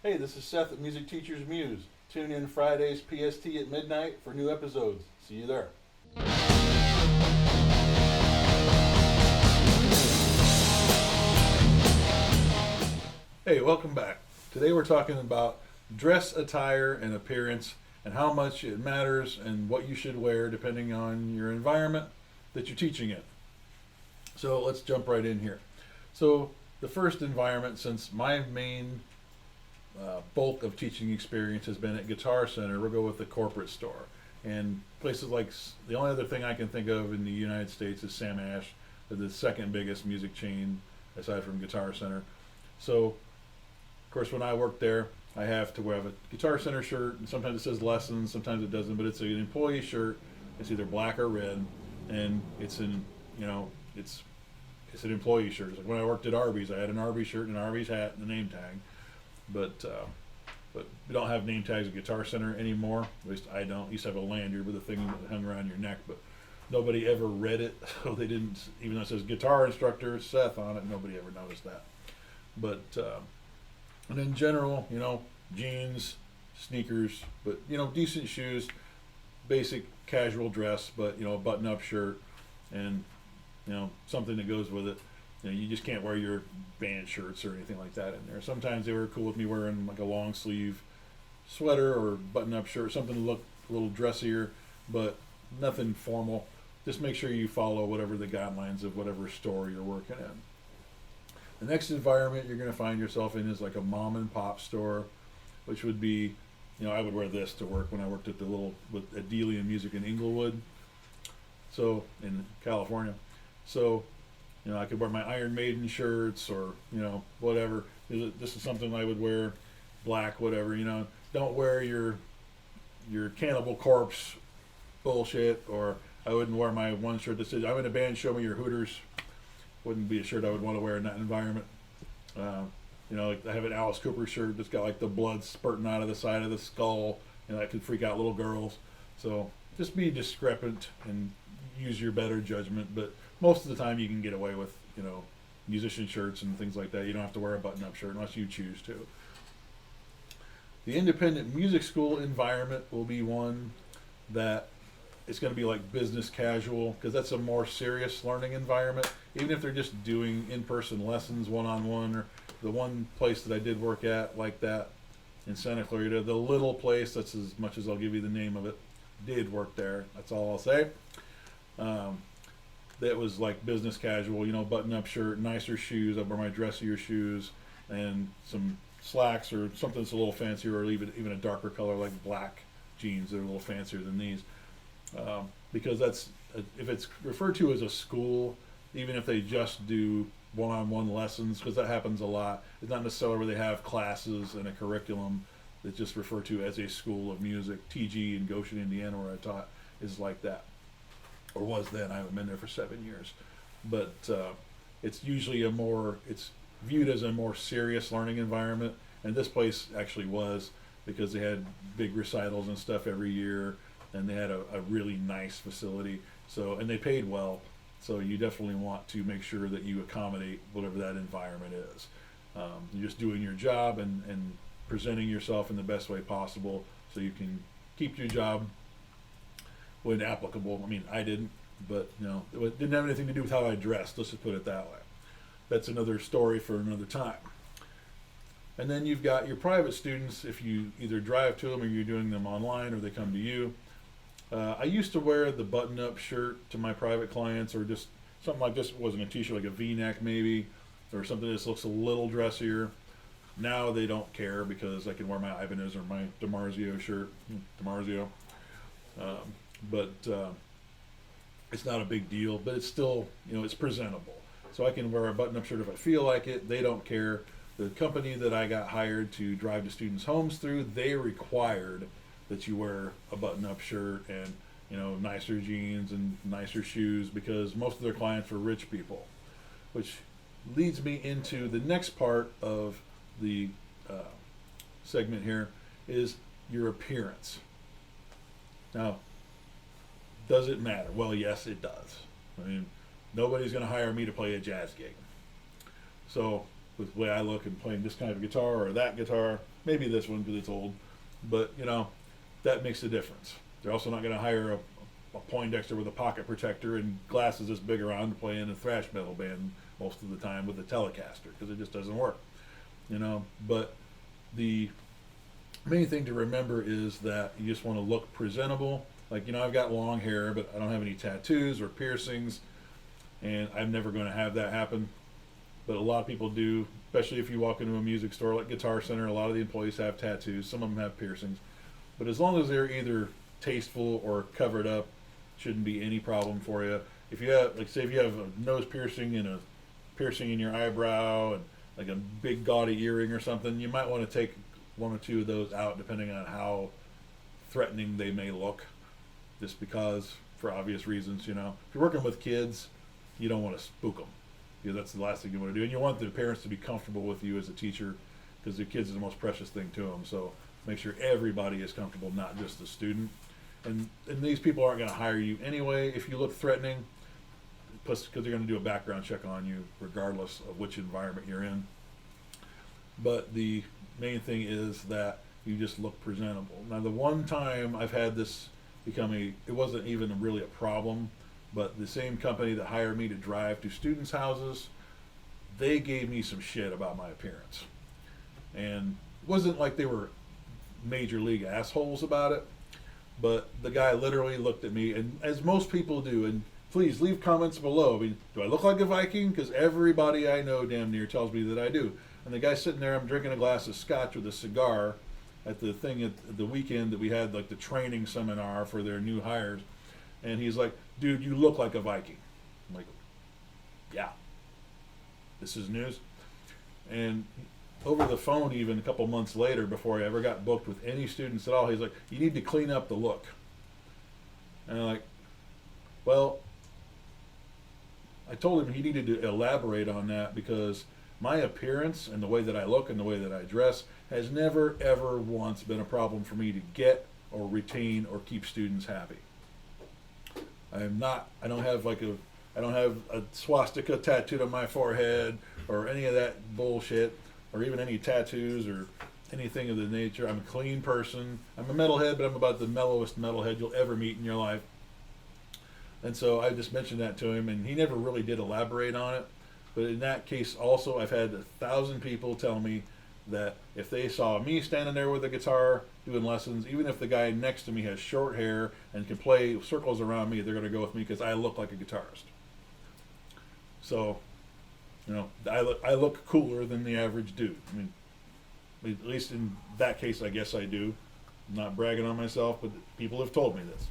Hey, this is Seth at Music Teachers Muse. Tune in Fridays PST at midnight for new episodes. See you there. Hey, welcome back. Today we're talking about dress attire and appearance and how much it matters and what you should wear depending on your environment that you're teaching in. So let's jump right in here. So the first environment, since my main bulk of teaching experience has been at Guitar Center, we'll go with the corporate store. And places like, the only other thing I can think of in the United States is Sam Ash, the second biggest music chain aside from Guitar Center. So, of course, when I worked there, I have to wear a Guitar Center shirt, and sometimes it says lessons, sometimes it doesn't, but it's an employee shirt. It's either black or red, and it's an, it's an employee shirt. It's like when I worked at Arby's, I had an Arby's shirt and an Arby's hat and a name tag. But we don't have name tags at Guitar Center anymore. At least I don't. Used to have a lanyard with a thing that hung around your neck, but nobody ever read it, so they didn't. Even though it says guitar instructor Seth on it, nobody ever noticed that. But and in general, jeans, sneakers, but decent shoes, basic casual dress, but a button-up shirt, and something that goes with it. You just can't wear your band shirts or anything like that in there. Sometimes they were cool with me wearing like a long sleeve sweater or button up shirt, something to look a little dressier, but nothing formal. Just make sure you follow whatever the guidelines of whatever store you're working in. The next environment you're going to find yourself in is like a mom and pop store, which would be, I would wear this to work when I worked at at Dealey and Music in Inglewood, so in California. So I could wear my Iron Maiden shirts or, whatever. This is something I would wear, black, whatever, Don't wear your Cannibal Corpse bullshit, or I wouldn't wear my one shirt that says, I'm in a band, show me your Hooters. Wouldn't be a shirt I would want to wear in that environment. Like I have an Alice Cooper shirt that's got like the blood spurting out of the side of the skull, that could freak out little girls. So just be discrepant and use your better judgment, but most of the time you can get away with, musician shirts and things like that. You don't have to wear a button-up shirt unless you choose to. The independent music school environment will be one that it's going to be like business casual, because that's a more serious learning environment. Even if they're just doing in-person lessons one-on-one, or the one place that I did work at like that in Santa Clarita, the little place, that's as much as I'll give you the name of it, did work there. That's all I'll say. That was like business casual, button-up shirt, nicer shoes. I wear my dressier shoes and some slacks or something that's a little fancier, or even a darker color like black jeans that are a little fancier than these. Because if it's referred to as a school, even if they just do one-on-one lessons, because that happens a lot. It's not necessarily where they have classes and a curriculum that's just referred to as a school of music. TG in Goshen, Indiana, where I taught, is like that. Or was then. I haven't been there for 7 years, but it's usually it's viewed as a more serious learning environment, and this place actually was, because they had big recitals and stuff every year, and they had a really nice facility. So, and they paid well, so you definitely want to make sure that you accommodate whatever that environment is. You're just doing your job and presenting yourself in the best way possible, so you can keep your job when applicable. I mean, I didn't, but it didn't have anything to do with how I dressed. Let's just put it that way. That's another story for another time. And then you've got your private students. If you either drive to them, or you're doing them online, or they come to you. I used to wear the button-up shirt to my private clients, or just something like this. It wasn't a t-shirt, like a V-neck maybe, or something that looks a little dressier. Now they don't care, because I can wear my Ibanez or my DiMarzio shirt. DiMarzio. But it's not a big deal, but it's still, it's presentable. So I can wear a button-up shirt if I feel like it. They don't care. The company that I got hired to drive to students' homes through, they required that you wear a button-up shirt and, nicer jeans and nicer shoes, because most of their clients were rich people, which leads me into the next part of the segment here, is your appearance. Now, does it matter? Well, yes, it does. I mean, nobody's going to hire me to play a jazz gig. So with the way I look and playing this kind of guitar or that guitar, maybe this one because it's old, but that makes a difference. They're also not going to hire a Poindexter with a pocket protector and glasses this big around to play in a thrash metal band most of the time with a Telecaster, because it just doesn't work. But the main thing to remember is that you just want to look presentable. Like, I've got long hair, but I don't have any tattoos or piercings, and I'm never going to have that happen. But a lot of people do, especially if you walk into a music store like Guitar Center. A lot of the employees have tattoos. Some of them have piercings. But as long as they're either tasteful or covered up, shouldn't be any problem for you. If you have, like, say if you have a nose piercing and a piercing in your eyebrow and like a big gaudy earring or something, you might want to take one or two of those out depending on how threatening they may look, just because, for obvious reasons. If you're working with kids, you don't want to spook them, because that's the last thing you want to do. And you want the parents to be comfortable with you as a teacher, because the kids are the most precious thing to them. So make sure everybody is comfortable, not just the student. And these people aren't going to hire you anyway if you look threatening, plus because they're going to do a background check on you regardless of which environment you're in. But the main thing is that you just look presentable. Now, the one time I've had this become it wasn't even really a problem, but the same company that hired me to drive to students' houses, they gave me some shit about my appearance. And it wasn't like they were major league assholes about it, but the guy literally looked at me, and as most people do, and please leave comments below. I mean, do I look like a Viking? Because everybody I know damn near tells me that I do. And the guy's sitting there, I'm drinking a glass of scotch with a cigar at the thing at the weekend that we had, like the training seminar for their new hires. And he's like, dude, you look like a Viking. I'm like, yeah, this is news. And over the phone, even a couple months later, before I ever got booked with any students at all, he's like, you need to clean up the look. And I'm like, well, I told him he needed to elaborate on that, because my appearance and the way that I look and the way that I dress has never, ever once been a problem for me to get or retain or keep students happy. I don't have a swastika tattooed on my forehead or any of that bullshit, or even any tattoos or anything of the nature. I'm a clean person. I'm a metalhead, but I'm about the mellowest metalhead you'll ever meet in your life. And so I just mentioned that to him, and he never really did elaborate on it. But in that case also, I've had 1,000 people tell me that if they saw me standing there with a guitar doing lessons, even if the guy next to me has short hair and can play circles around me, they're going to go with me because I look like a guitarist. So, I look cooler than the average dude. I mean, at least in that case, I guess I do. I'm not bragging on myself, but people have told me this.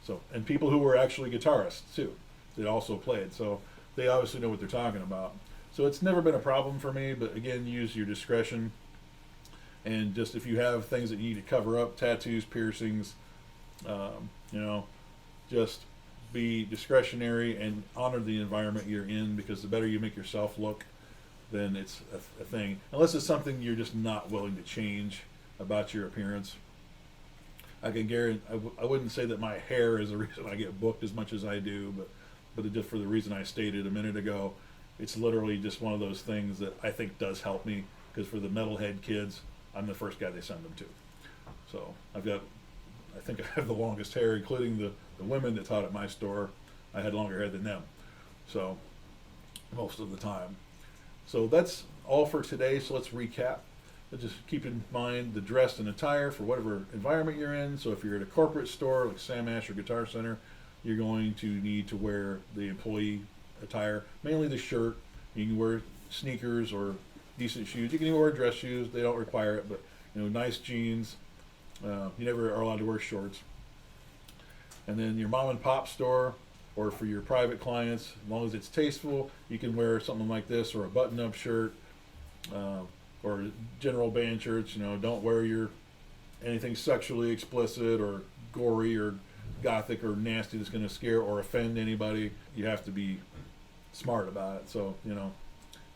So, and people who were actually guitarists too, that also played. So they obviously know what they're talking about. So it's never been a problem for me, but again, use your discretion. And just if you have things that you need to cover up, tattoos, piercings, just be discretionary and honor the environment you're in, because the better you make yourself look, then it's a thing. Unless it's something you're just not willing to change about your appearance. I can guarantee, I wouldn't say that my hair is the reason I get booked as much as I do, but just for the reason I stated a minute ago, it's literally just one of those things that I think does help me, because for the metalhead kids, I'm the first guy they send them to. So I think I have the longest hair, including the women that taught at my store. I had longer hair than them, so most of the time. So that's all for today. So let's recap. But just keep in mind the dress and attire for whatever environment you're in. So if you're at a corporate store like Sam Ash or Guitar Center, you're going to need to wear the employee attire, mainly the shirt. You can wear sneakers or decent shoes. You can even wear dress shoes. They don't require it, but nice jeans. You never are allowed to wear shorts. And then your mom and pop store, or for your private clients, as long as it's tasteful, you can wear something like this, or a button-up shirt, or general band shirts. Don't wear anything sexually explicit or gory or gothic or nasty that's going to scare or offend anybody. You have to be smart about it. So if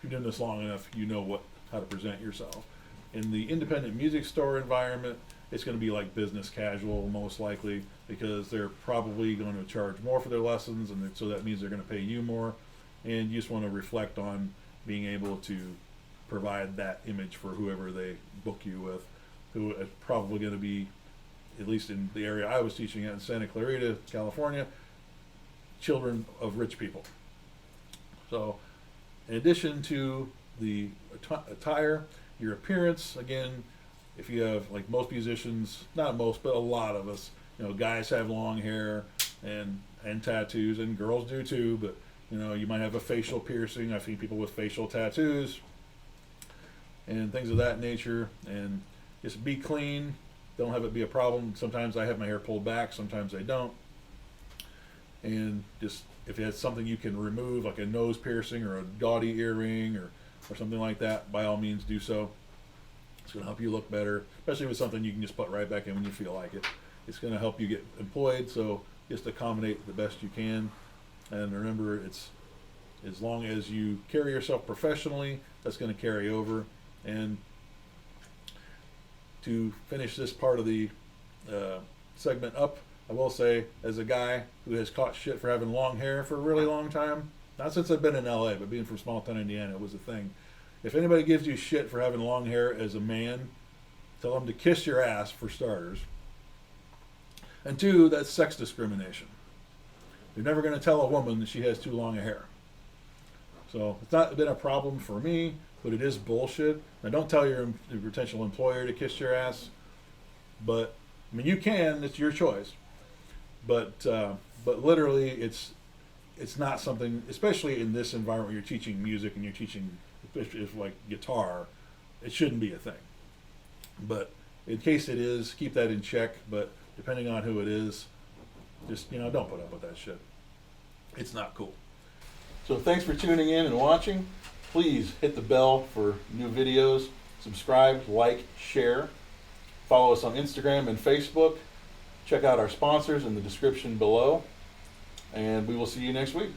you're doing this long enough, you know how to present yourself. In the independent music store environment, it's going to be like business casual, most likely, because they're probably going to charge more for their lessons, and so that means they're going to pay you more. And you just want to reflect on being able to provide that image for whoever they book you with, who is probably going to be, at least in the area I was teaching at in Santa Clarita, California, children of rich people. So in addition to the attire, your appearance, again, if you have, like most musicians, not most, but a lot of us, guys have long hair and tattoos, and girls do too, but you might have a facial piercing. I've seen people with facial tattoos and things of that nature, and just be clean. Don't have it be a problem. Sometimes I have my hair pulled back, sometimes I don't. And just, if it's something you can remove, like a nose piercing or a gaudy earring or something like that, by all means do so. It's going to help you look better, especially with something you can just put right back in when you feel like it. It's going to help you get employed, so just accommodate the best you can. And remember, it's as long as you carry yourself professionally, that's going to carry over. And to finish this part of the segment up, I will say, as a guy who has caught shit for having long hair for a really long time, not since I've been in LA, but being from small town Indiana, it was a thing. If anybody gives you shit for having long hair as a man, tell them to kiss your ass, for starters. And two, that's sex discrimination. You're never going to tell a woman that she has too long a hair. So it's not been a problem for me, but it is bullshit. Now, don't tell your potential employer to kiss your ass, but I mean, you can. It's your choice. But literally, it's not something, especially in this environment where you're teaching music and you're teaching, especially like guitar, it shouldn't be a thing. But in case it is, keep that in check. But depending on who it is, just don't put up with that shit. It's not cool. So thanks for tuning in and watching. Please hit the bell for new videos. Subscribe, like, share. Follow us on Instagram and Facebook. Check out our sponsors in the description below. And we will see you next week.